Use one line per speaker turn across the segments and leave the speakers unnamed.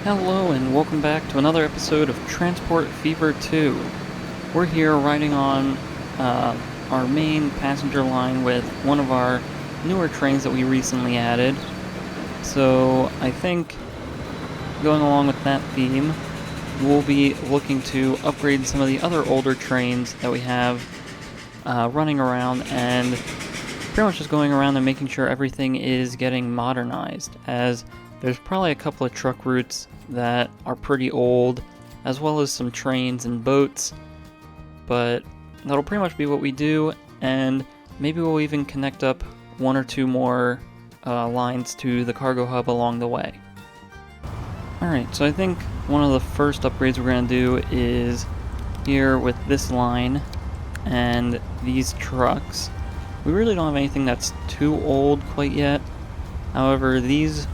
Hello and welcome back to another episode of Transport Fever 2. We're here riding on our main passenger line with one of our newer trains that we recently added. So I think going along with that theme, we'll be looking to upgrade some of the other older trains that we have running around and pretty much just going around and making sure everything is getting modernized, as there's probably a couple of truck routes that are pretty old, as well as some trains and boats, but that'll pretty much be what we do, and maybe we'll even connect up one or two more lines to the cargo hub along the way. Alright, so I think one of the first upgrades we're going to do is here with this line and these trucks. We really don't have anything that's too old quite yet. However, these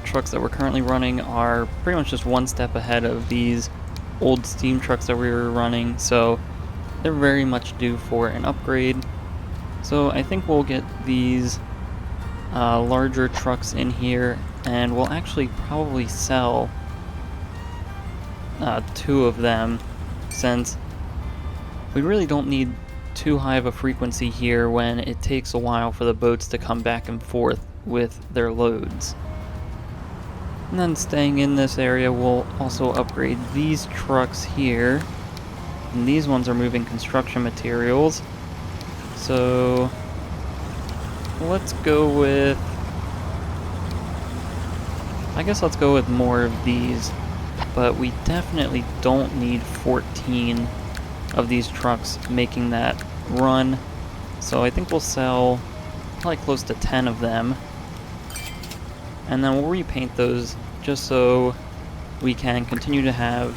trucks that we're currently running are pretty much just one step ahead of these old steam trucks that we were running, so they're very much due for an upgrade. So I think we'll get these larger trucks in here, and we'll actually probably sell two of them, since we really don't need too high of a frequency here when it takes a while for the boats to come back and forth with their loads. And then staying in this area, we'll also upgrade these trucks here. And these ones are moving construction materials. So let's go with... I guess let's go with more of these. But we definitely don't need 14 of these trucks making that run. So I think we'll sell probably close to 10 of them. And then we'll repaint those just so we can continue to have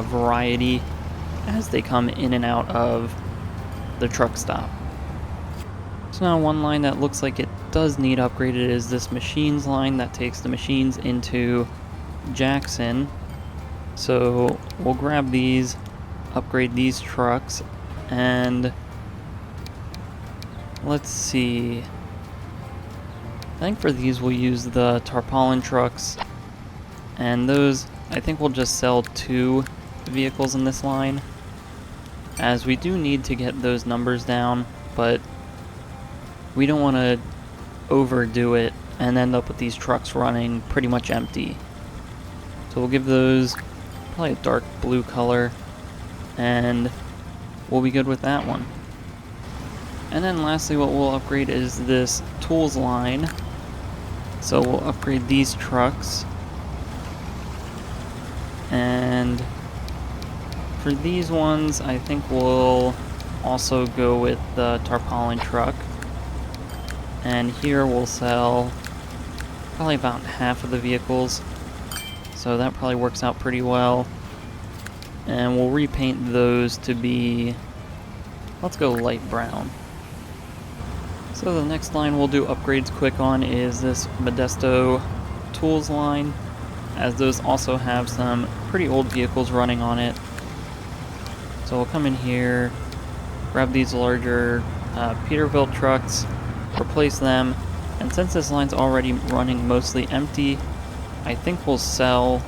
variety as they come in and out of the truck stop. So now one line that looks like it does need upgraded is this machines line that takes the machines into Jackson. So we'll grab these, upgrade these trucks, and let's see. I think for these we'll use the tarpaulin trucks, and those, I think we'll just sell 2 vehicles in this line, as we do need to get those numbers down, but we don't want to overdo it and end up with these trucks running pretty much empty. So we'll give those probably a dark blue color, and we'll be good with that one. And then lastly, what we'll upgrade is this tools line. So we'll upgrade these trucks. And for these ones, I think we'll also go with the tarpaulin truck. And here we'll sell probably about half of the vehicles. So that probably works out pretty well. And we'll repaint those to be, let's go light brown. So the next line we'll do upgrades quick on is this Modesto tools line, as those also have some pretty old vehicles running on it. So we'll come in here, grab these larger Peterbilt trucks, replace them, and since this line's already running mostly empty, I think we'll sell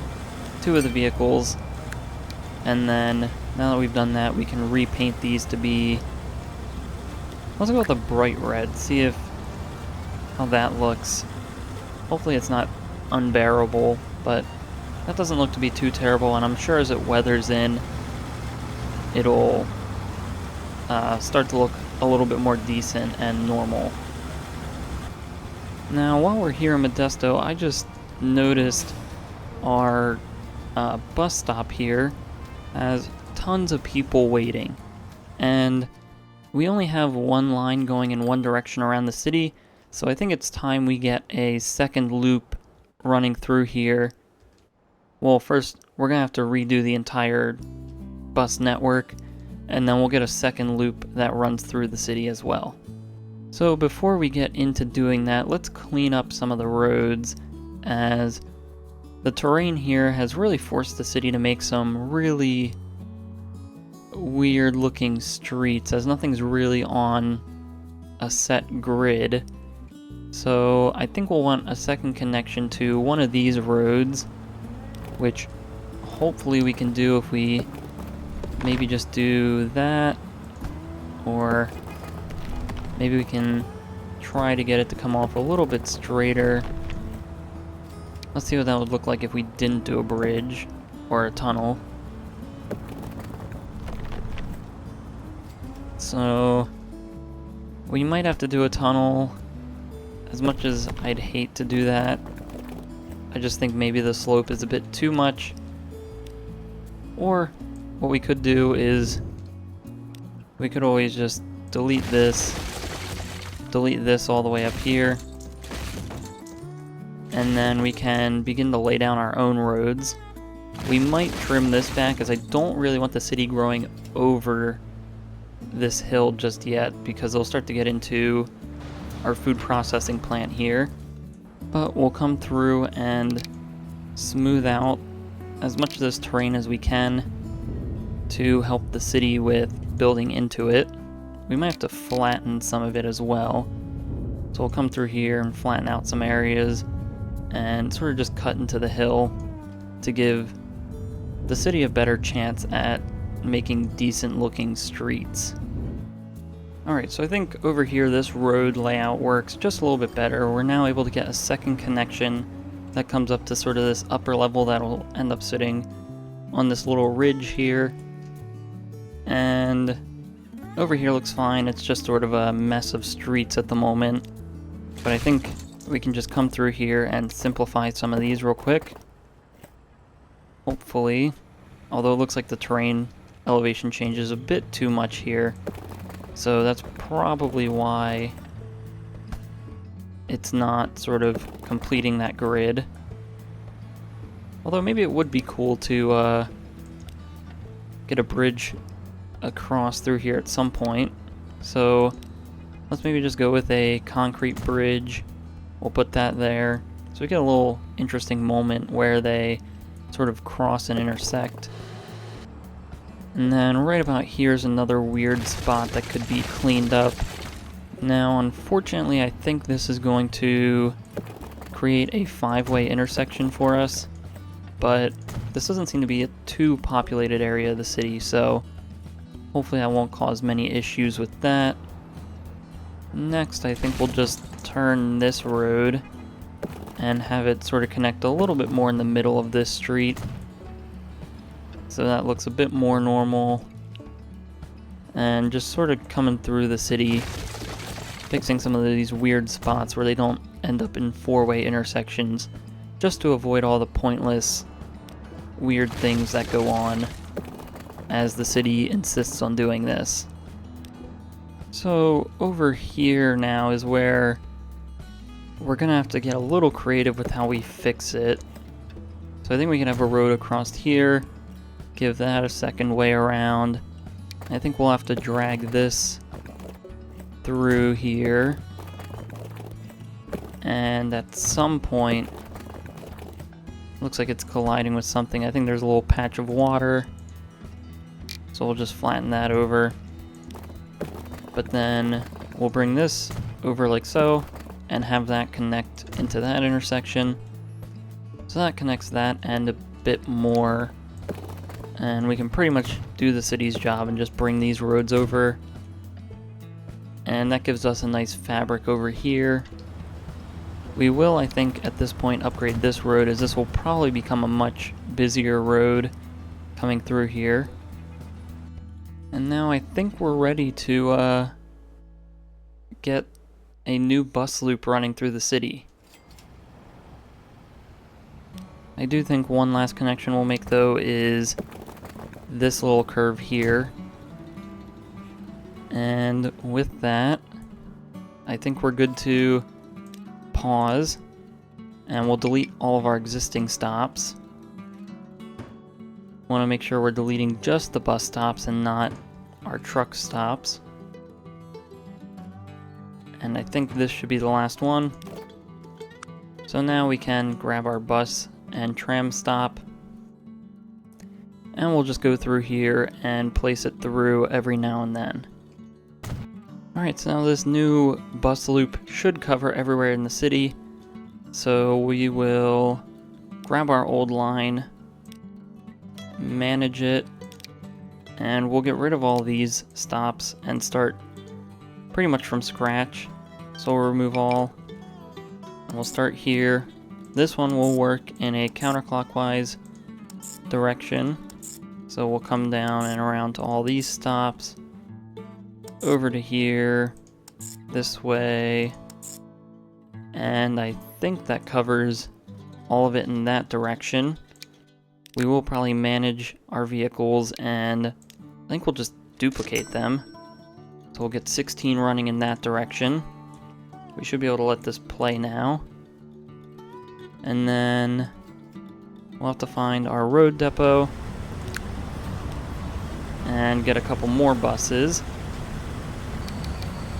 2 of the vehicles, and then now that we've done that, we can repaint these to be, let's go with a bright red, see if how that looks. Hopefully it's not unbearable, but that doesn't look to be too terrible, and I'm sure as it weathers in, it'll start to look a little bit more decent and normal. Now, while we're here in Modesto, I just noticed our bus stop here has tons of people waiting, and we only have one line going in one direction around the city, so I think it's time we get a second loop running through here. Well, first we're gonna have to redo the entire bus network, and then we'll get a second loop that runs through the city as well. So before we get into doing that, let's clean up some of the roads, as the terrain here has really forced the city to make some really weird looking streets, as nothing's really on a set grid. So I think we'll want a second connection to one of these roads, which hopefully we can do if we maybe just do that, or maybe we can try to get it to come off a little bit straighter. Let's see what that would look like if we didn't do a bridge or a tunnel. So we might have to do a tunnel. As much as I'd hate to do that, I just think maybe the slope is a bit too much. Or what we could do is we could always just delete this all the way up here, and then we can begin to lay down our own roads. We might trim this back, as I don't really want the city growing over this hill just yet, because they'll start to get into our food processing plant here. But we'll come through and smooth out as much of this terrain as we can to help the city with building into it. We might have to flatten some of it as well. So we'll come through here and flatten out some areas and sort of just cut into the hill to give the city a better chance at making decent looking streets. Alright, so I think over here this road layout works just a little bit better. We're now able to get a second connection that comes up to sort of this upper level that will end up sitting on this little ridge here. And over here looks fine. It's just sort of a mess of streets at the moment. But I think we can just come through here and simplify some of these real quick. Hopefully. Although it looks like the terrain elevation changes a bit too much here. So that's probably why it's not sort of completing that grid. Although maybe it would be cool to get a bridge across through here at some point. So let's maybe just go with a concrete bridge. We'll put that there. So we get a little interesting moment where they sort of cross and intersect. And then right about here is another weird spot that could be cleaned up. Now, unfortunately, I think this is going to create a 5-way intersection for us, but this doesn't seem to be a too populated area of the city, so hopefully that won't cause many issues with that. Next, I think we'll just turn this road and have it sort of connect a little bit more in the middle of this street. So that looks a bit more normal. And just sort of coming through the city, fixing some of these weird spots where they don't end up in 4-way intersections, just to avoid all the pointless weird things that go on as the city insists on doing this. So over here now is where we're gonna have to get a little creative with how we fix it. So I think we can have a road across here, give that a second way around. I think we'll have to drag this through here. And at some point, looks like it's colliding with something. I think there's a little patch of water. So we'll just flatten that over. But then we'll bring this over like so and have that connect into that intersection. So that connects that end a bit more. And we can pretty much do the city's job and just bring these roads over. And that gives us a nice fabric over here. We will, I think, at this point upgrade this road, as this will probably become a much busier road coming through here. And now I think we're ready to get a new bus loop running through the city. I do think one last connection we'll make, though, is this little curve here. And with that, I think we're good to pause, and we'll delete all of our existing stops. Want to make sure we're deleting just the bus stops and not our truck stops. And I think this should be the last one. So now we can grab our bus and tram stop, and we'll just go through here and place it through every now and then. Alright, so now this new bus loop should cover everywhere in the city. So we will grab our old line, manage it, and we'll get rid of all these stops and start pretty much from scratch. So we'll remove all, and we'll start here. This one will work in a counterclockwise direction. So we'll come down and around to all these stops, over to here, this way, and I think that covers all of it in that direction. We will probably manage our vehicles, and I think we'll just duplicate them. So we'll get 16 running in that direction. We should be able to let this play now. And then we'll have to find our road depot and get a couple more buses.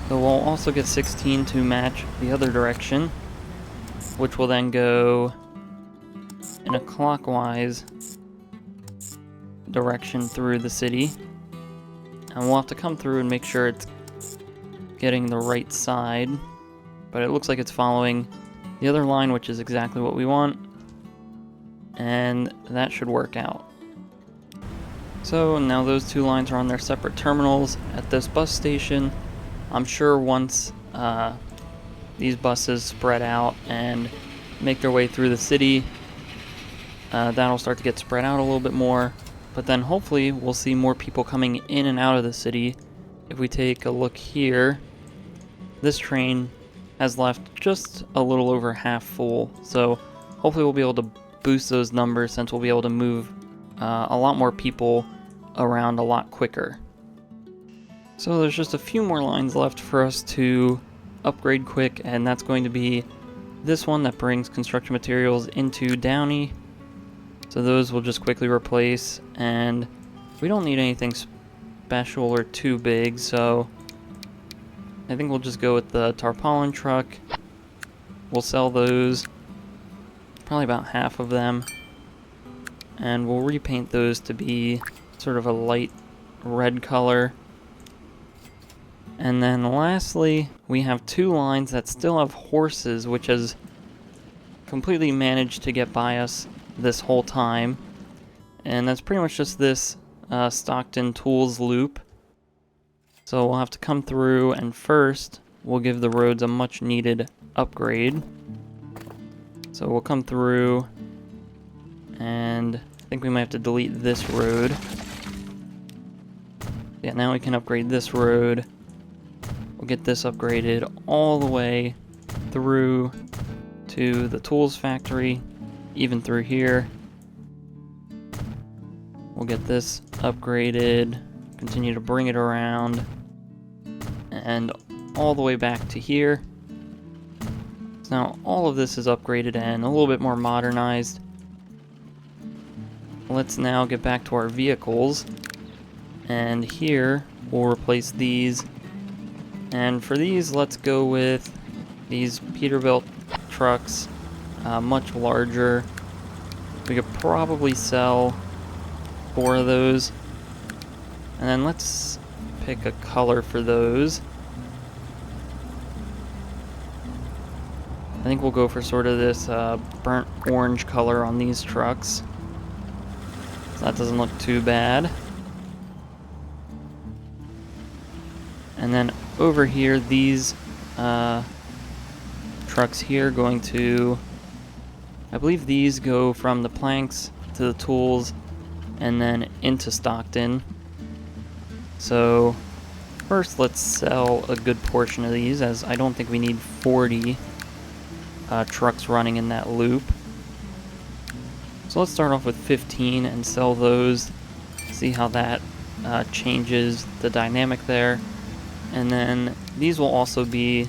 So we'll also get 16 to match the other direction, which will then go in a clockwise direction through the city. And we'll have to come through and make sure it's getting the right side, but it looks like it's following the other line, which is exactly what we want, and that should work out. So now those two lines are on their separate terminals at this bus station. I'm sure once these buses spread out and make their way through the city, that'll start to get spread out a little bit more, but then hopefully we'll see more people coming in and out of the city. If we take a look here, this train has left just a little over half full, so hopefully we'll be able to boost those numbers since we'll be able to move a lot more people around a lot quicker. So there's just a few more lines left for us to upgrade quick, and that's going to be this one that brings construction materials into Downey. So those will just quickly replace, and we don't need anything special or too big, so I think we'll just go with the tarpaulin truck. We'll sell those, probably about half of them, and we'll repaint those to be sort of a light red color. And then lastly, we have two lines that still have horses, which has completely managed to get by us this whole time. And that's pretty much just this Stockton Tools loop. So we'll have to come through, and first we'll give the roads a much needed upgrade. So we'll come through, and I think we might have to delete this road. Yeah, now we can upgrade this road. We'll get this upgraded all the way through to the tools factory, even through here. We'll get this upgraded, continue to bring it around, and all the way back to here. So now all of this is upgraded and a little bit more modernized. Let's now get back to our vehicles, and here we'll replace these. And for these, let's go with these Peterbilt trucks, much larger. We could probably sell 4 of those. And then let's pick a color for those. I think we'll go for sort of this burnt orange color on these trucks. So that doesn't look too bad. And then over here, these trucks here going to, I believe these go from the planks to the tools and then into Stockton. So first let's sell a good portion of these, as I don't think we need 40 trucks running in that loop. So let's start off with 15 and sell those, see how that changes the dynamic there. And then these will also be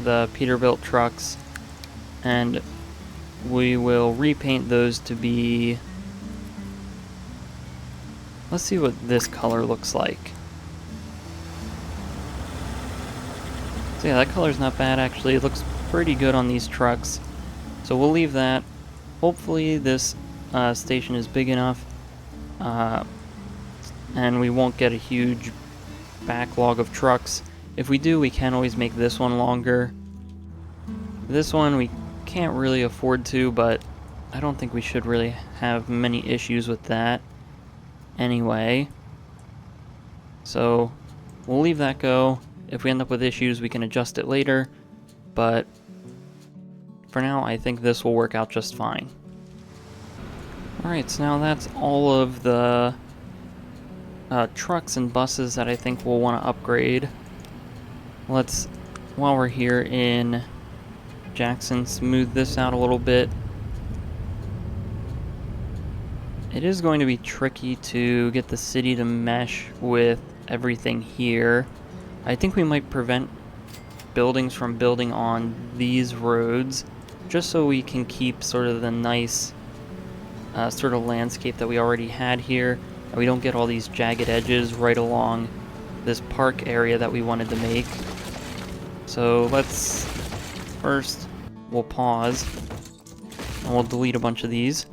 the Peterbilt trucks, and we will repaint those to be, let's see what this color looks like. So yeah, that color's not bad actually. It looks pretty good on these trucks. So we'll leave that. Hopefully this station is big enough and we won't get a huge backlog of trucks. If we do, we can always make this one longer. This one we can't really afford to, but I don't think we should really have many issues with that. anyway. So we'll leave that go. If we end up with issues, we can adjust it later. But for now, I think this will work out just fine. Alright, so now that's all of the trucks and buses that I think we'll want to upgrade. Let's, while we're here in Jackson, smooth this out a little bit. It is going to be tricky to get the city to mesh with everything here. I think we might prevent buildings from building on these roads, just so we can keep sort of the nice sort of landscape that we already had here, and we don't get all these jagged edges right along this park area that we wanted to make. So let's first, we'll pause, and we'll delete a bunch of these.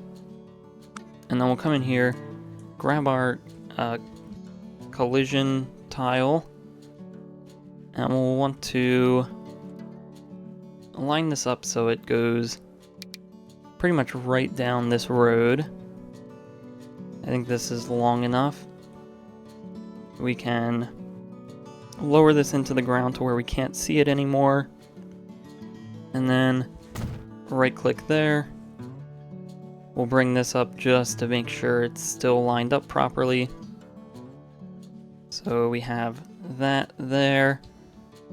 And then we'll come in here, grab our collision tile, and we'll want to line this up so it goes pretty much right down this road. I think this is long enough. We can lower this into the ground to where we can't see it anymore. And then right click there. We'll bring this up just to make sure it's still lined up properly. So we have that there.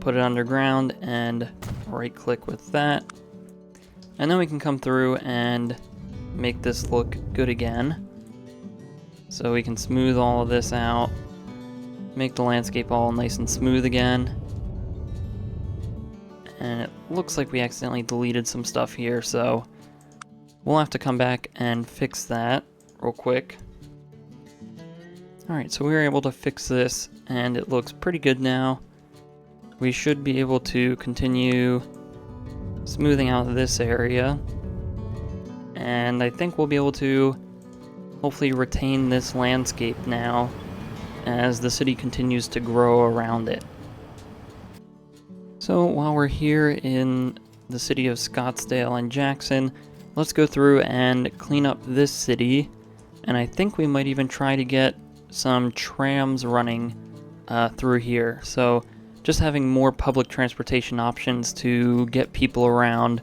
Put it underground and right click with that. And then we can come through and make this look good again. So we can smooth all of this out. Make the landscape all nice and smooth again. And it looks like we accidentally deleted some stuff here, so we'll have to come back and fix that real quick. Alright, so we were able to fix this, and it looks pretty good now. We should be able to continue smoothing out this area. And I think we'll be able to hopefully retain this landscape now as the city continues to grow around it. So while we're here in the city of Scottsdale and Jackson, let's go through and clean up this city, and I think we might even try to get some trams running through here. So just having more public transportation options to get people around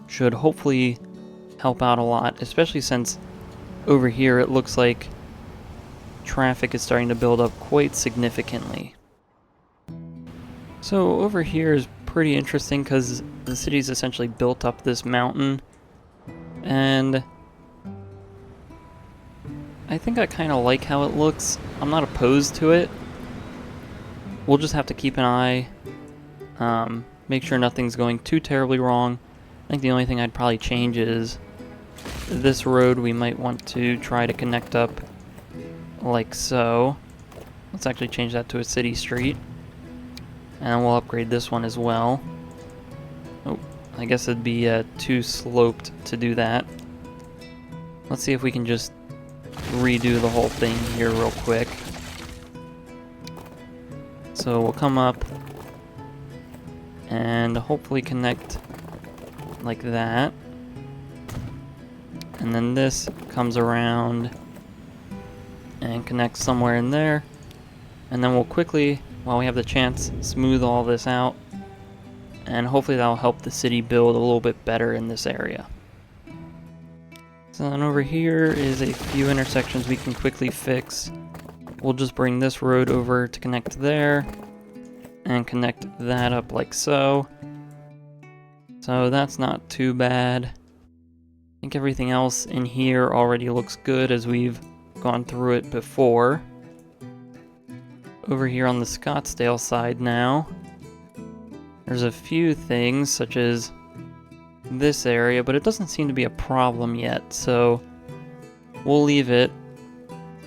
should hopefully help out a lot, especially since over here it looks like traffic is starting to build up quite significantly. So over here is pretty interesting because the city's essentially built up this mountain. And I think I kind of like how it looks. I'm not opposed to it. We'll just have to keep an eye, make sure nothing's going too terribly wrong. I think the only thing I'd probably change is this road. We might want to try to connect up like so. Let's actually change that to a city street. And we'll upgrade this one as well. Oh, I guess it'd be too sloped to do that. Let's see if we can just redo the whole thing here real quick. So we'll come up and hopefully connect like that. And then this comes around and connects somewhere in there. And then we'll quickly, while we have the chance, smooth all this out. And hopefully that'll help the city build a little bit better in this area. So then over here is a few intersections we can quickly fix. We'll just bring this road over to connect there. And connect that up like so. So that's not too bad. I think everything else in here already looks good as we've gone through it before. Over here on the Scottsdale side now, there's a few things such as this area, but it doesn't seem to be a problem yet, so we'll leave it.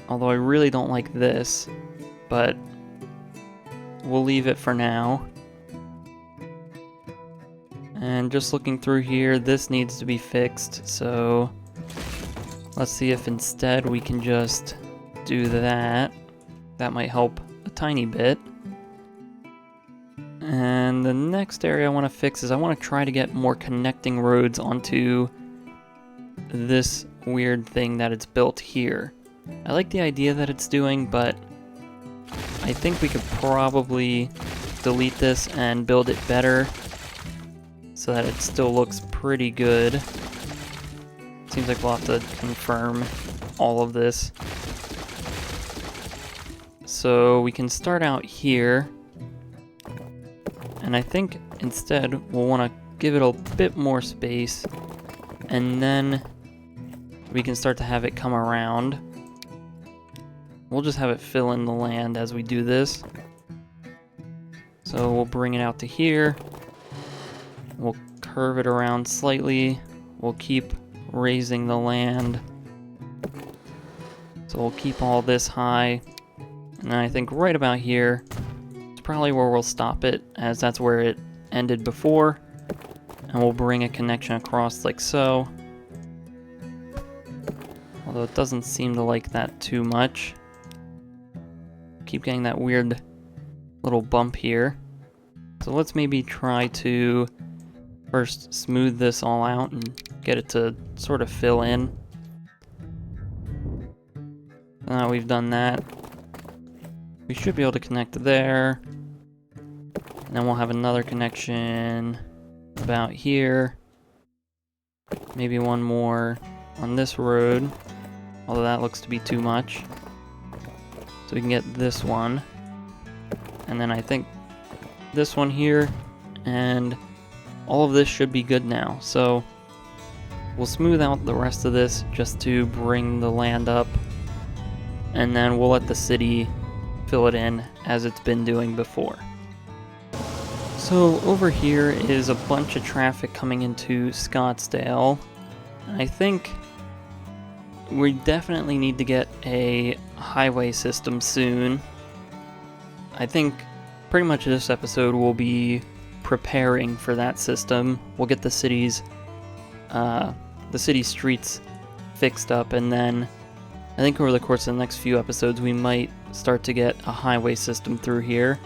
Although I really don't like this, but we'll leave it for now. And just looking through here, this needs to be fixed, so let's see if instead we can just do that. That might help a tiny bit. And the next area I want to fix is I want to try to get more connecting roads onto this weird thing that it's built here. I like the idea that it's doing, but I think we could probably delete this and build it better so that it still looks pretty good. Seems like we'll have to confirm all of this. So we can start out here, and I think instead we'll want to give it a bit more space, and then we can start to have it come around. We'll just have it fill in the land as we do this. So we'll bring it out to here. We'll curve it around slightly. We'll keep raising the land. So we'll keep all this high. And then I think right about here is probably where we'll stop it, as that's where it ended before. And we'll bring a connection across like so. Although it doesn't seem to like that too much. Keep getting that weird little bump here. So let's maybe try to first smooth this all out and get it to sort of fill in. Now we've done that, we should be able to connect there. And then we'll have another connection about here. Maybe one more on this road, although that looks to be too much. So we can get this one. And then I think this one here, and all of this should be good now. So we'll smooth out the rest of this just to bring the land up, and then we'll let the city fill it in as it's been doing before. So over here is a bunch of traffic coming into Scottsdale. I think we definitely need to get a highway system soon. I think pretty much this episode will be preparing for that system. We'll get the city streets fixed up, and then I think over the course of the next few episodes we might start to get a highway system through here,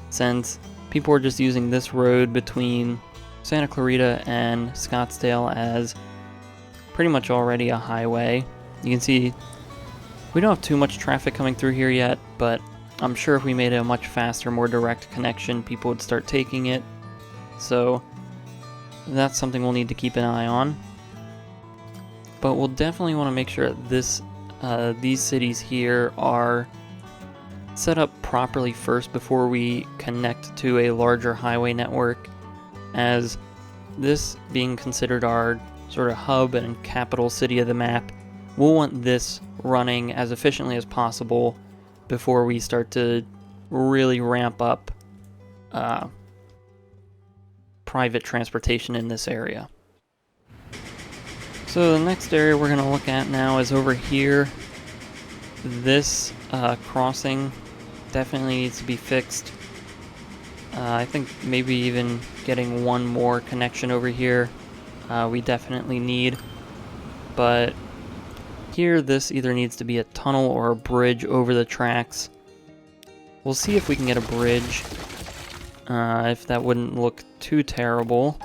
since people are just using this road between Santa Clarita and Scottsdale as pretty much already a highway. You can see we don't have too much traffic coming through here yet, but I'm sure if we made a much faster, more direct connection, people would start taking it. So that's something we'll need to keep an eye on. But we'll definitely want to make sure that these cities here are set up properly first before we connect to a larger highway network, as this being considered our sort of hub and capital city of the map, we'll want this running as efficiently as possible before we start to really ramp up private transportation in this area. So the next area we're going to look at now is over here. This crossing definitely needs to be fixed. I think maybe even getting one more connection over here we definitely need. But here this either needs to be a tunnel or a bridge over the tracks. We'll see if we can get a bridge, if that wouldn't look too terrible.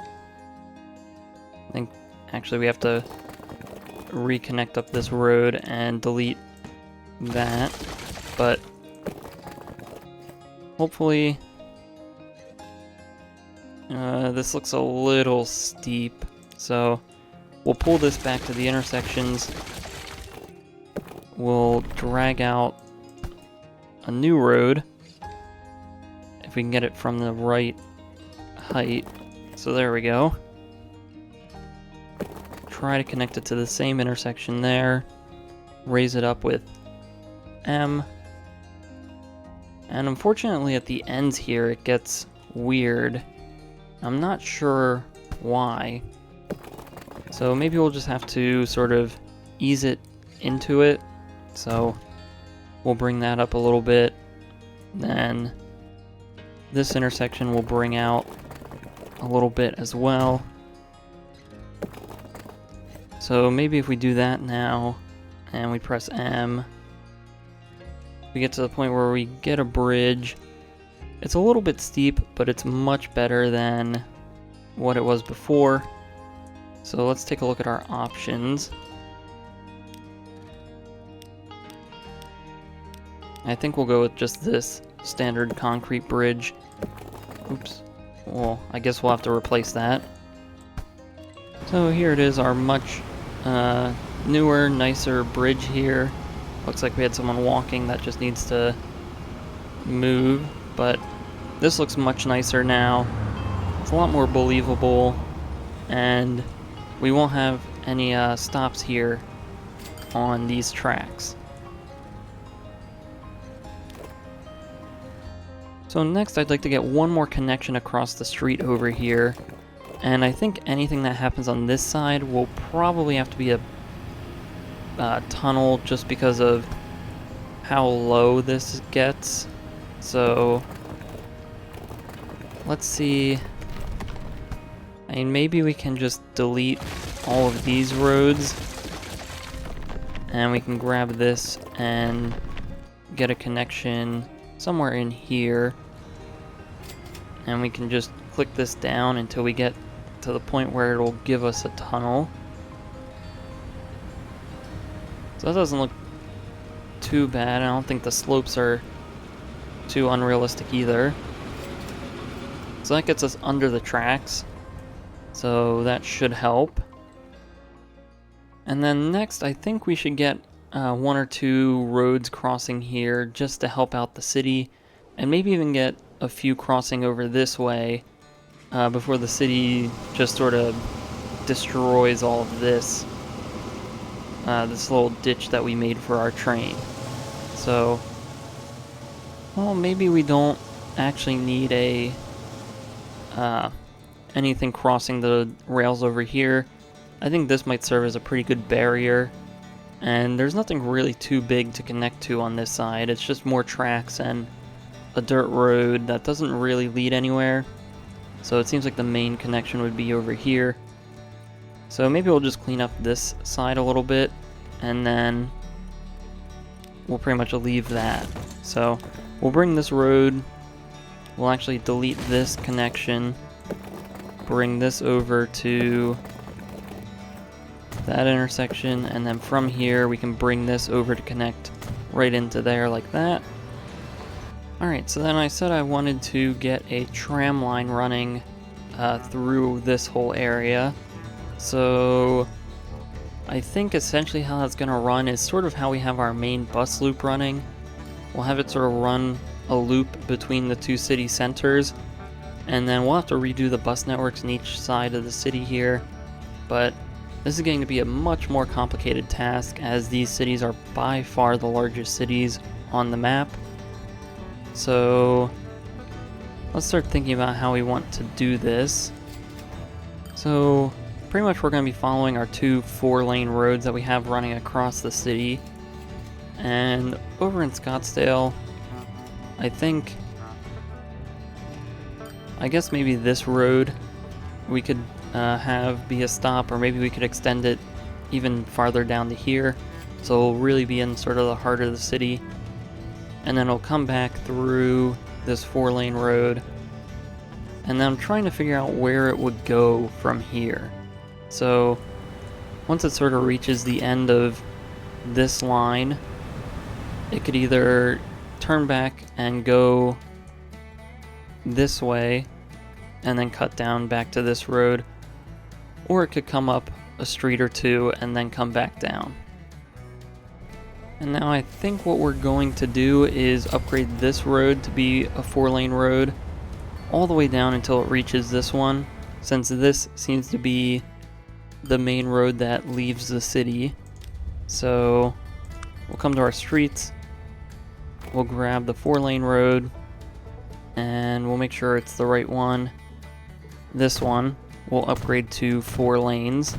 I think actually we have to reconnect up this road and delete that, but hopefully this looks a little steep, so we'll pull this back to the intersections. We'll drag out a new road if we can get it from the right height. So there we go. Try to connect it to the same intersection there. Raise it up with M. And unfortunately at the ends here it gets weird. I'm not sure why. So maybe we'll just have to sort of ease it into it. So we'll bring that up a little bit. Then this intersection will bring out a little bit as well. So maybe if we do that now and we press M, we get to the point where we get a bridge. It's a little bit steep, but it's much better than what it was before. So let's take a look at our options. I think we'll go with just this standard concrete bridge. Oops. Well, I guess we'll have to replace that. So here it is, our much newer, nicer bridge here. Looks like we had someone walking that just needs to move, but this looks much nicer now. It's a lot more believable, and we won't have any stops here on these tracks. So next I'd like to get one more connection across the street over here, and I think anything that happens on this side will probably have to be a tunnel just because of how low this gets. So let's see. I mean, maybe we can just delete all of these roads and we can grab this and get a connection somewhere in here, and we can just click this down until we get to the point where it'll give us a tunnel. So that doesn't look too bad. I don't think the slopes are too unrealistic either. So that gets us under the tracks, so that should help. And then next I think we should get one or two roads crossing here just to help out the city, and maybe even get a few crossing over this way before the city just sort of destroys all of this this little ditch that we made for our train. So, well, maybe we don't actually need a anything crossing the rails over here. I think this might serve as a pretty good barrier, and there's nothing really too big to connect to on this side. It's just more tracks and a dirt road that doesn't really lead anywhere. So it seems like the main connection would be over here. So maybe we'll just clean up this side a little bit, and then we'll pretty much leave that. So we'll bring this road, we'll actually delete this connection, bring this over to that intersection, and then from here we can bring this over to connect right into there like that. Alright, so then I said I wanted to get a tram line running through this whole area. So I think essentially how that's going to run is sort of how we have our main bus loop running. We'll have it sort of run a loop between the two city centers, and then we'll have to redo the bus networks in each side of the city here. But this is going to be a much more complicated task, as these cities are by far the largest cities on the map. So let's start thinking about how we want to do this. So pretty much we're going to be following our two 4-lane roads that we have running across the city. And over in Scottsdale, I guess maybe this road we could have be a stop, or maybe we could extend it even farther down to here, so it'll really be in sort of the heart of the city, and then it'll come back through this 4-lane road, and then I'm trying to figure out where it would go from here. So once it sort of reaches the end of this line, it could either turn back and go this way and then cut down back to this road, or it could come up a street or two and then come back down. And now I think what we're going to do is upgrade this road to be a 4-lane road all the way down until it reaches this one, since this seems to be the main road that leaves the city. So we'll come to our streets, we'll grab the 4-lane road, and we'll make sure it's the right one. This one we'll upgrade to 4 lanes,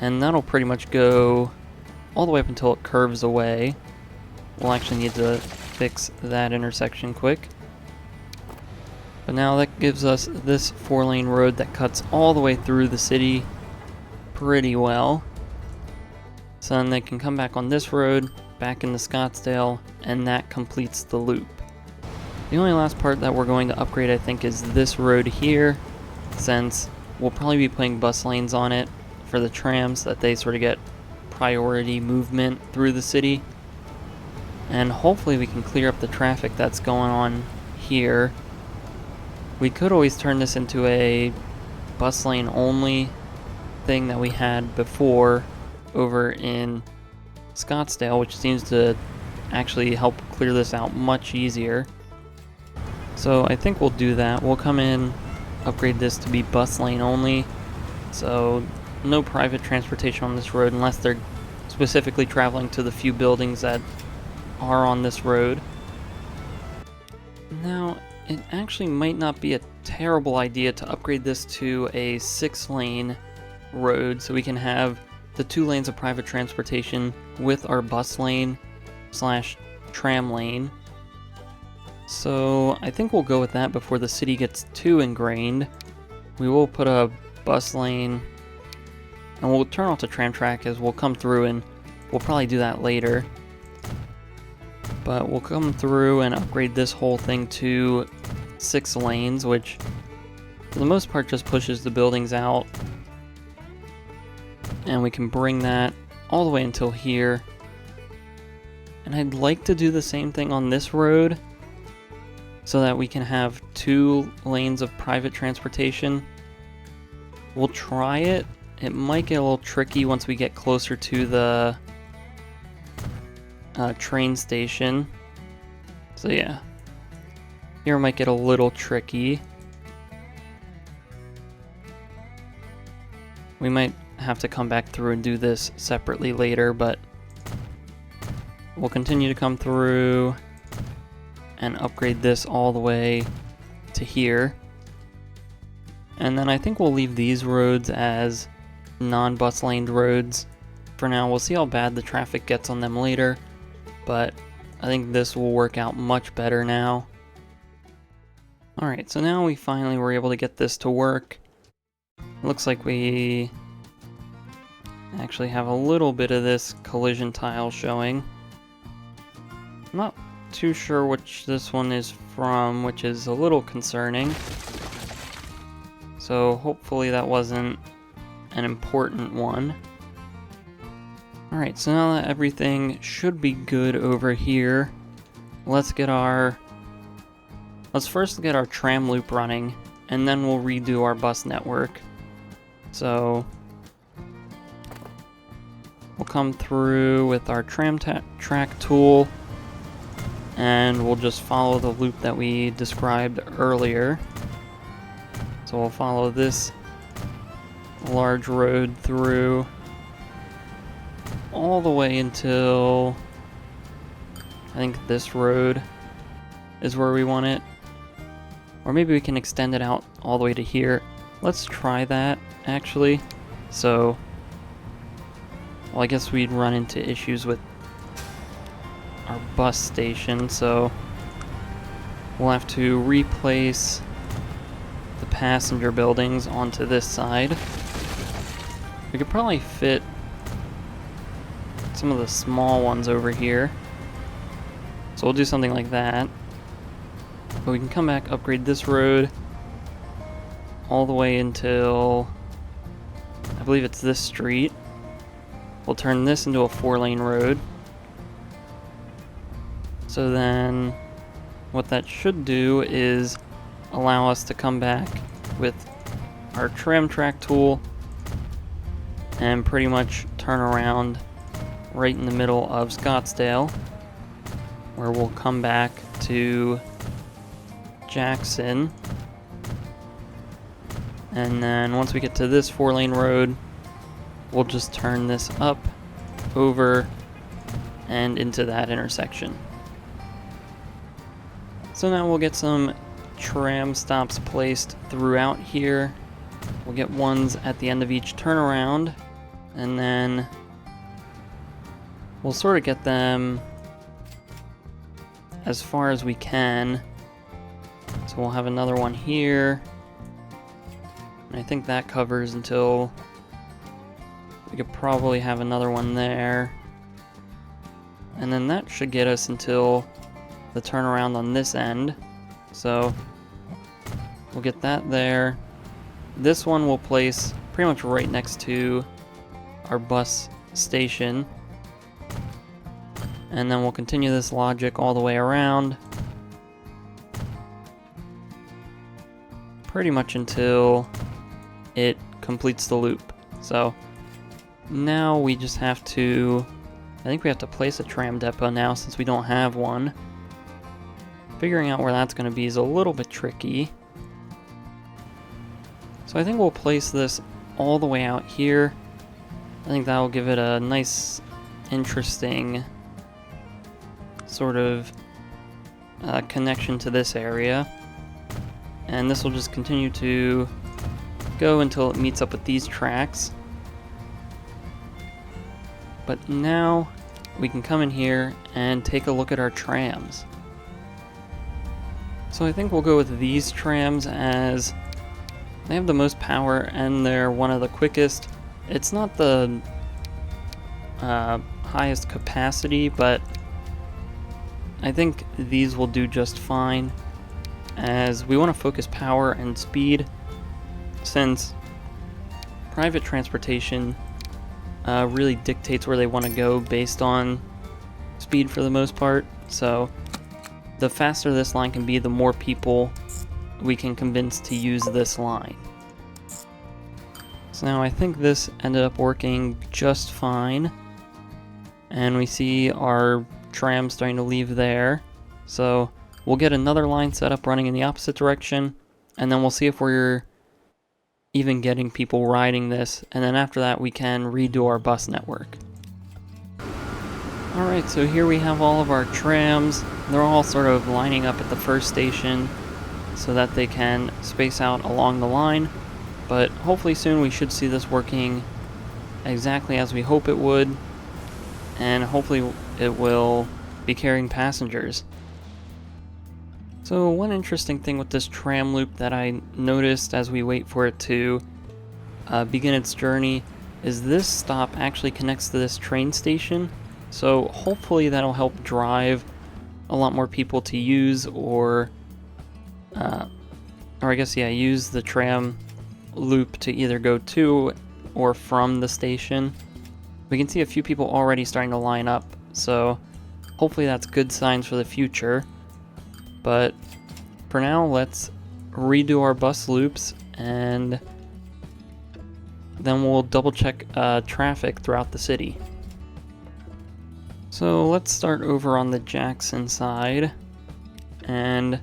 and that'll pretty much go all the way up until it curves away. We'll actually need to fix that intersection quick. But now that gives us this 4-lane road that cuts all the way through the city pretty well. So then they can come back on this road, back into Scottsdale, and that completes the loop. The only last part that we're going to upgrade, I think, is this road here, since we'll probably be putting bus lanes on it for the trams, that they sort of get priority movement through the city. And hopefully we can clear up the traffic that's going on here. We could always turn this into a bus lane only thing that we had before over in Scottsdale, which seems to actually help clear this out much easier. So I think we'll do that. We'll come in, upgrade this to be bus lane only, so no private transportation on this road unless they're specifically traveling to the few buildings that are on this road. Now, it actually might not be a terrible idea to upgrade this to a 6-lane road so we can have the 2 lanes of private transportation with our bus lane / tram lane. So I think we'll go with that before the city gets too ingrained. We will put a bus lane, and we'll turn off the tram track as we'll come through, and we'll probably do that later. But we'll come through and upgrade this whole thing to 6 lanes, which for the most part just pushes the buildings out. And we can bring that all the way until here. And I'd like to do the same thing on this road so that we can have 2 lanes of private transportation. We'll try it. It might get a little tricky once we get closer to the train station. So yeah, here might get a little tricky. We might have to come back through and do this separately later, but we'll continue to come through and upgrade this all the way to here. And then I think we'll leave these roads as non-bus laned roads for now. We'll see how bad the traffic gets on them later, but I think this will work out much better now. Alright, so now we finally were able to get this to work. It looks like we actually have a little bit of this collision tile showing. I'm not too sure which this one is from, which is a little concerning. So hopefully that wasn't an important one. Alright, so now that everything should be good over here, let's first get our tram loop running, and then we'll redo our bus network. So we'll come through with our tram track tool, and we'll just follow the loop that we described earlier. So we'll follow this large road through all the way until I think this road is where we want it. Or maybe we can extend it out all the way to here. Let's try that, actually. So, well, I guess we'd run into issues with our bus station, so we'll have to replace the passenger buildings onto this side. We could probably fit some of the small ones over here, so we'll do something like that. But we can come back, upgrade this road all the way until I believe it's this street. We'll turn this into a 4-lane road. So then what that should do is allow us to come back with our tram track tool and pretty much turn around right in the middle of Scottsdale, where we'll come back to Jackson. And then once we get to this 4-lane road, we'll just turn this up, over, and into that intersection. So now we'll get some tram stops placed throughout here. We'll get ones at the end of each turnaround, and then we'll sort of get them as far as we can. So we'll have another one here, and I think that covers until we could probably have another one there, and then that should get us until the turnaround on this end. So we'll get that there. This one we'll place pretty much right next to our bus station. And then we'll continue this logic all the way around. Pretty much until it completes the loop. So now we just have to, I think we have to place a tram depot now since we don't have one. Figuring out where that's going to be is a little bit tricky. So I think we'll place this all the way out here. I think that will give it a nice, interesting sort of connection to this area. And this will just continue to go until it meets up with these tracks. But now we can come in here and take a look at our trams. So I think we'll go with these trams as they have the most power and they're one of the quickest. It's not the highest capacity, but I think these will do just fine, as we want to focus power and speed, since private transportation really dictates where they want to go based on speed for the most part. So the faster this line can be, the more people we can convince to use this line. So now I think this ended up working just fine, and we see our tram starting to leave there. So we'll get another line set up running in the opposite direction, and then we'll see if we're even getting people riding this, and then after that we can redo our bus network. Alright, so here we have all of our trams. They're all sort of lining up at the first station so that they can space out along the line, but hopefully soon we should see this working exactly as we hope it would, and hopefully it will be carrying passengers. So one interesting thing with this tram loop that I noticed as we wait for it to begin its journey is this stop actually connects to this train station. So hopefully that'll help drive a lot more people to use or I guess, yeah, use the tram loop to either go to or from the station. We can see a few people already starting to line up, so hopefully that's good signs for the future. But for now, let's redo our bus loops, and then we'll double check traffic throughout the city. So let's start over on the Jackson side, and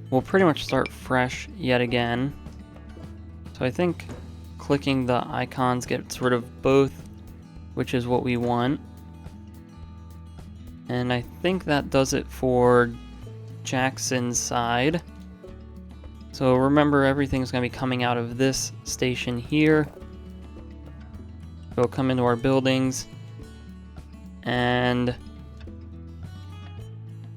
we'll pretty much start fresh yet again. So I think clicking the icons gets rid of both, which is what we want. And I think that does it for Jackson's side. So remember, everything's going to be coming out of this station here. We'll come into our buildings, and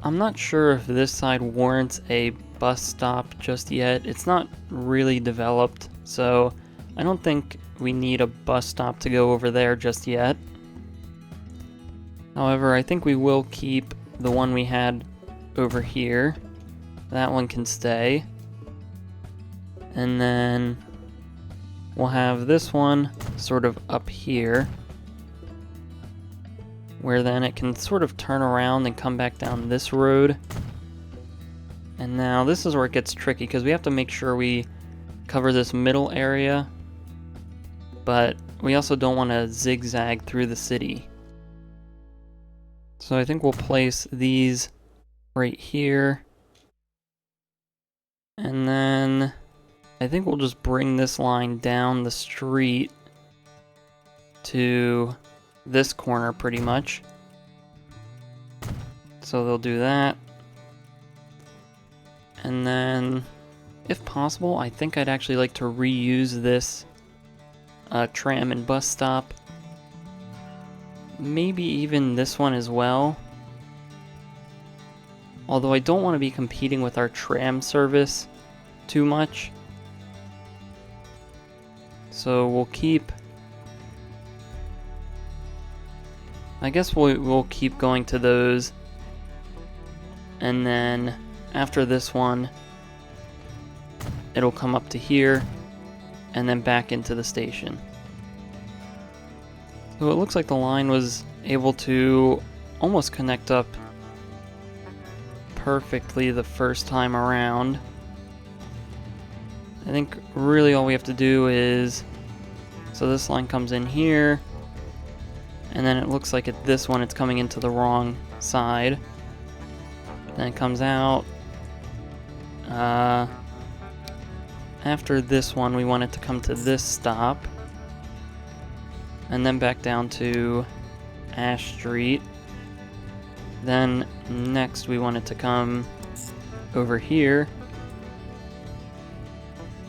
I'm not sure if this side warrants a bus stop just yet. It's not really developed, so I don't think we need a bus stop to go over there just yet. However, I think we will keep the one we had over here. That one can stay. And then we'll have this one sort of up here, where then it can sort of turn around and come back down this road. And now this is where it gets tricky, because we have to make sure we cover this middle area, but we also don't want to zigzag through the city. So I think we'll place these right here, and then I think we'll just bring this line down the street to this corner pretty much. So they'll do that. And then, if possible, I think I'd actually like to reuse this tram and bus stop. Maybe even this one as well. Although I don't want to be competing with our tram service too much. So we'll keep... I guess we'll keep going to those. And then after this one, it'll come up to here and then back into the station. So it looks like the line was able to almost connect up perfectly the first time around. I think really all we have to do is, so this line comes in here, and then it looks like at this one it's coming into the wrong side. Then it comes out. After this one, we want it to come to this stop, and then back down to Ash Street. Then next we want it to come over here.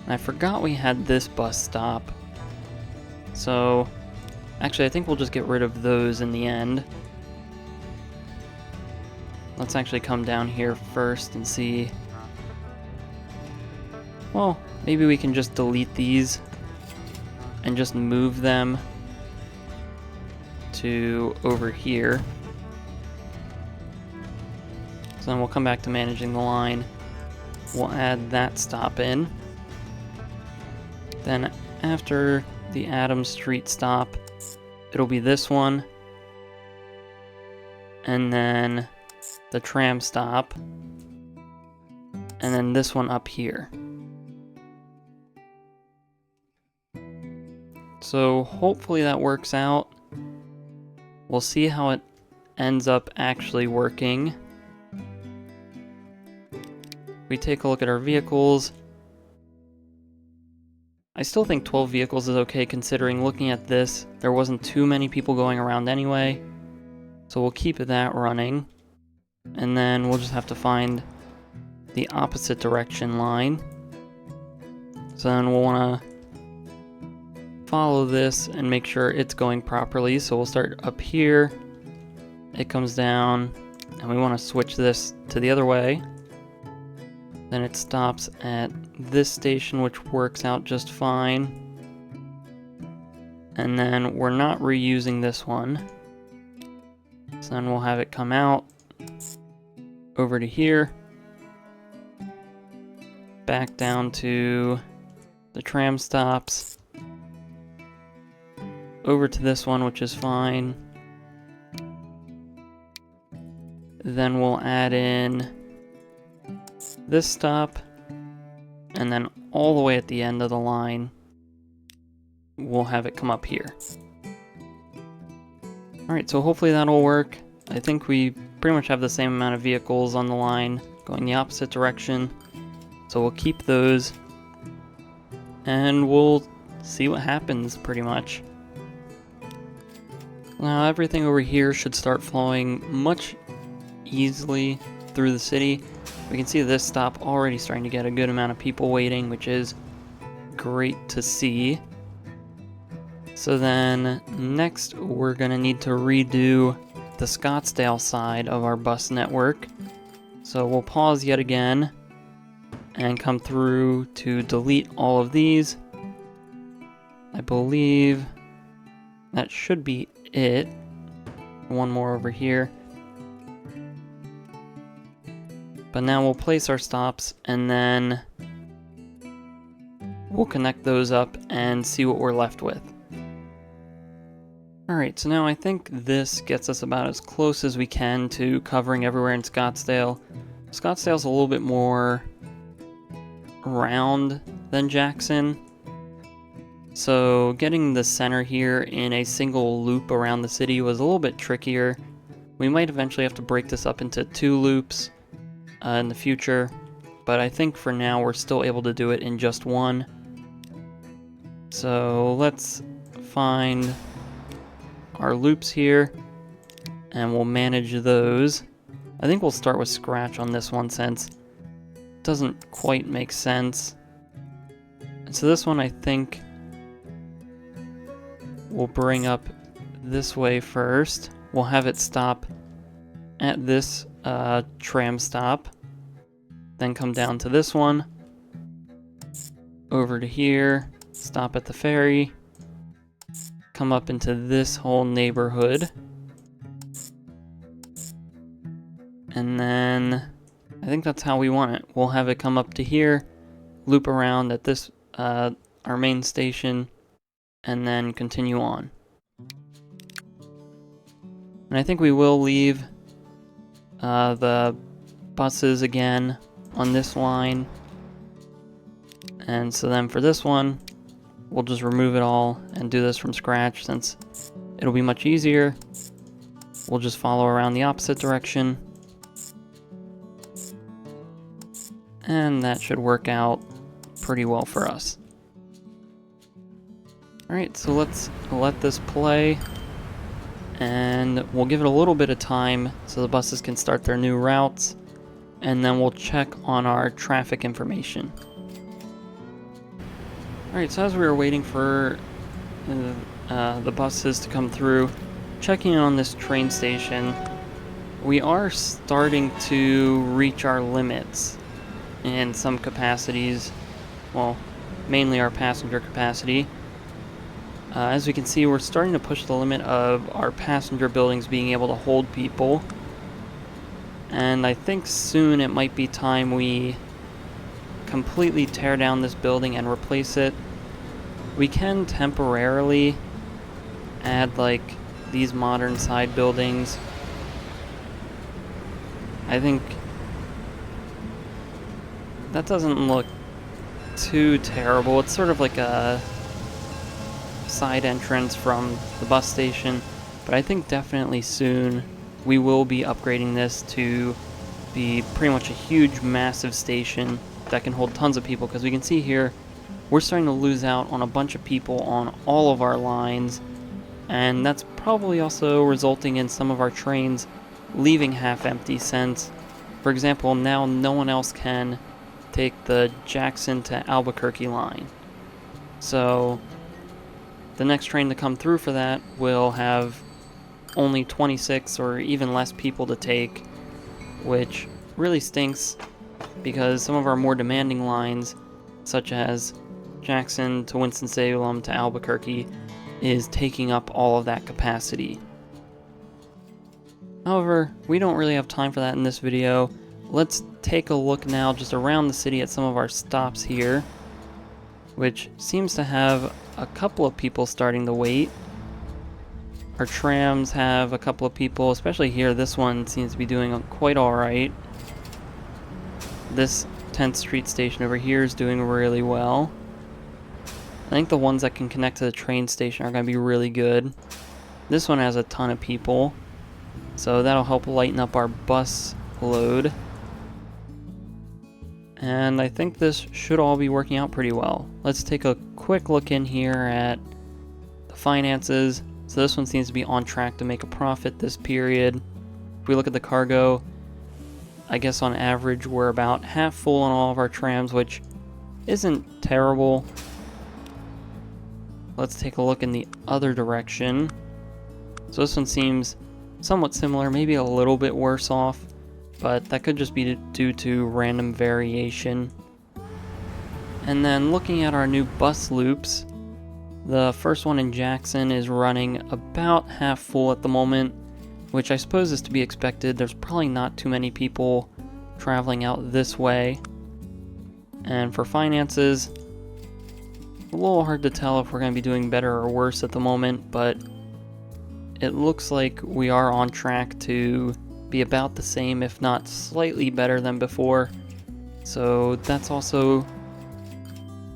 I forgot we had this bus stop. So, actually I think we'll just get rid of those in the end. Let's actually come down here first and see. Well, maybe we can just delete these and just move them to over here. So then we'll come back to managing the line. We'll add that stop in. Then after the Adams Street stop, it'll be this one. And then the tram stop. And then this one up here. So hopefully that works out. We'll see how it ends up actually working. We take a look at our vehicles. I still think 12 vehicles is okay, considering looking at this, there wasn't too many people going around anyway. So we'll keep that running. And then we'll just have to find the opposite direction line. So then we'll want to follow this and make sure it's going properly. So we'll start up here. It comes down, and we want to switch this to the other way. Then it stops at this station, which works out just fine. And then we're not reusing this one. So then we'll have it come out over to here. Back down to the tram stops. Over to this one, which is fine. Then we'll add in this stop, and then all the way at the end of the line, we'll have it come up here. Alright, so hopefully that'll work. I think we pretty much have the same amount of vehicles on the line going the opposite direction. So we'll keep those, and we'll see what happens pretty much. Now everything over here should start flowing much easily through the city. We can see this stop already starting to get a good amount of people waiting, which is great to see. So then next we're going to need to redo the Scottsdale side of our bus network. So we'll pause yet again and come through to delete all of these. I believe that should be it. One more over here. But now we'll place our stops, and then we'll connect those up and see what we're left with. Alright, so now I think this gets us about as close as we can to covering everywhere in Scottsdale. Scottsdale's a little bit more round than Jackson. So getting the center here in a single loop around the city was a little bit trickier. We might eventually have to break this up into 2 loops in the future, but I think for now we're still able to do it in just 1. So let's find our loops here, and we'll manage those. I think we'll start with Scratch on this one since it doesn't quite make sense. And so this one I think we'll bring up this way first. We'll have it stop at this tram stop, then come down to this one, over to here, stop at the ferry, come up into this whole neighborhood, and then I think that's how we want it. We'll have it come up to here, loop around at this our main station, and then continue on. And I think we will leave the buses again on this line. And so then for this one, we'll just remove it all and do this from scratch since it'll be much easier. We'll just follow around the opposite direction. And that should work out pretty well for us. Alright, so let's let this play. And we'll give it a little bit of time so the buses can start their new routes. And then we'll check on our traffic information. Alright, so as we were waiting for the buses to come through, checking in on this train station, we are starting to reach our limits in some capacities. Well, mainly our passenger capacity. As we can see, we're starting to push the limit of our passenger buildings being able to hold people. And I think soon it might be time we completely tear down this building and replace it. We can temporarily add like these modern side buildings. I think that doesn't look too terrible. It's sort of like a side entrance from the bus station, but I think definitely soon we will be upgrading this to be pretty much a huge, massive station that can hold tons of people, because we can see here we're starting to lose out on a bunch of people on all of our lines, and that's probably also resulting in some of our trains leaving half empty since, for example, now no one else can take the Jackson to Albuquerque line. So the next train to come through for that will have only 26 or even less people to take, which really stinks because some of our more demanding lines, such as Jackson to Winston-Salem to Albuquerque, is taking up all of that capacity. However, we don't really have time for that in this video. Let's take a look now just around the city at some of our stops here, which seems to have a couple of people starting to wait. Our trams have a couple of people, especially here. This one seems to be doing quite alright. This 10th Street station over here is doing really well. I think the ones that can connect to the train station are going to be really good. This one has a ton of people, so that'll help lighten up our bus load. And I think this should all be working out pretty well. Let's take a quick look in here at the finances. So this one seems to be on track to make a profit this period. If we look at the cargo, I guess on average we're about half full on all of our trams, which isn't terrible. Let's take a look in the other direction. So this one seems somewhat similar, maybe a little bit worse off, but that could just be due to random variation. And then looking at our new bus loops, the first one in Jackson is running about half full at the moment, which I suppose is to be expected. There's probably not too many people traveling out this way. And for finances, a little hard to tell if we're going to be doing better or worse at the moment, but it looks like we are on track to be about the same, if not slightly better than before. So that's also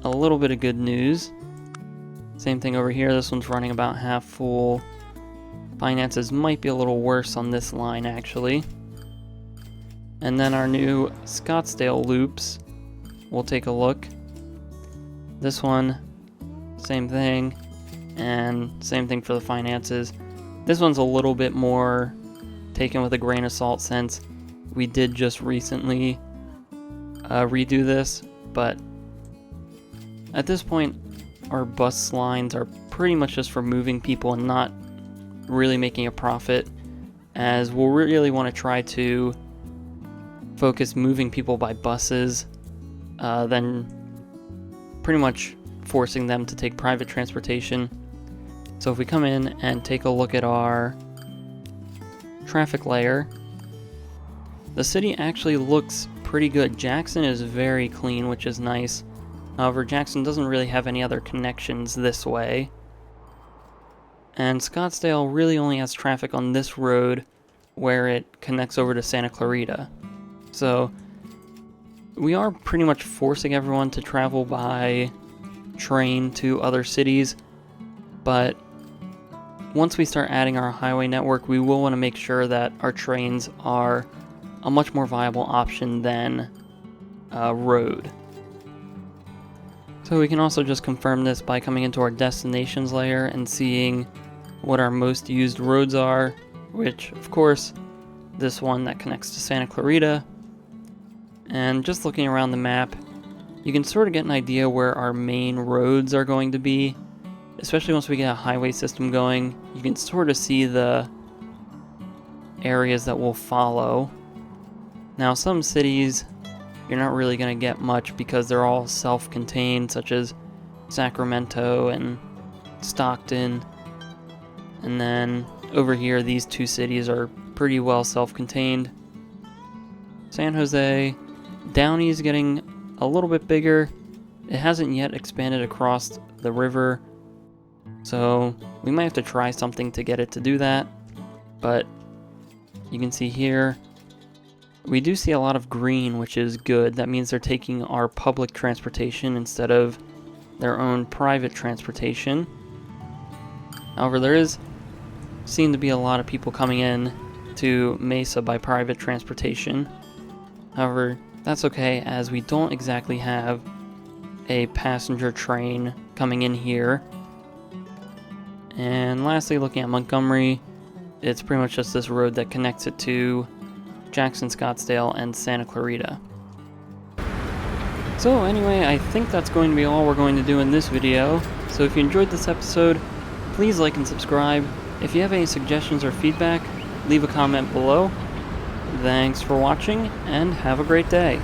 a little bit of good news. Same thing over here, this one's running about half full. Finances might be a little worse on this line actually. And then our new Scottsdale loops, we'll take a look. This one, same thing, and same thing for the finances. This one's a little bit more taken with a grain of salt since we did just recently redo this, but at this point our bus lines are pretty much just for moving people and not really making a profit, as we'll really want to try to focus moving people by buses than pretty much forcing them to take private transportation. So if we come in and take a look at our traffic layer, the city actually looks pretty good. Jackson is very clean, which is nice. However, Jackson doesn't really have any other connections this way. And Scottsdale really only has traffic on this road where it connects over to Santa Clarita. So we are pretty much forcing everyone to travel by train to other cities, but once we start adding our highway network, we will want to make sure that our trains are a much more viable option than road. So we can also just confirm this by coming into our destinations layer and seeing what our most used roads are, which of course this one that connects to Santa Clarita. And just looking around the map, you can sort of get an idea where our main roads are going to be, especially once we get a highway system going. You can sort of see the areas that we'll follow. Now some cities you're not really going to get much because they're all self-contained, such as Sacramento and Stockton. And then over here, these two cities are pretty well self-contained. San Jose, Downey's getting a little bit bigger. It hasn't yet expanded across the river, so we might have to try something to get it to do that. But you can see here, we do see a lot of green, which is good. That means they're taking our public transportation instead of their own private transportation. However, there seem to be a lot of people coming in to Mesa by private transportation. However, that's okay, as we don't exactly have a passenger train coming in here. And lastly, looking at Montgomery, it's pretty much just this road that connects it to Jackson, Scottsdale, and Santa Clarita. So anyway, I think that's going to be all we're going to do in this video. So if you enjoyed this episode, please like and subscribe. If you have any suggestions or feedback, leave a comment below. Thanks for watching, and have a great day.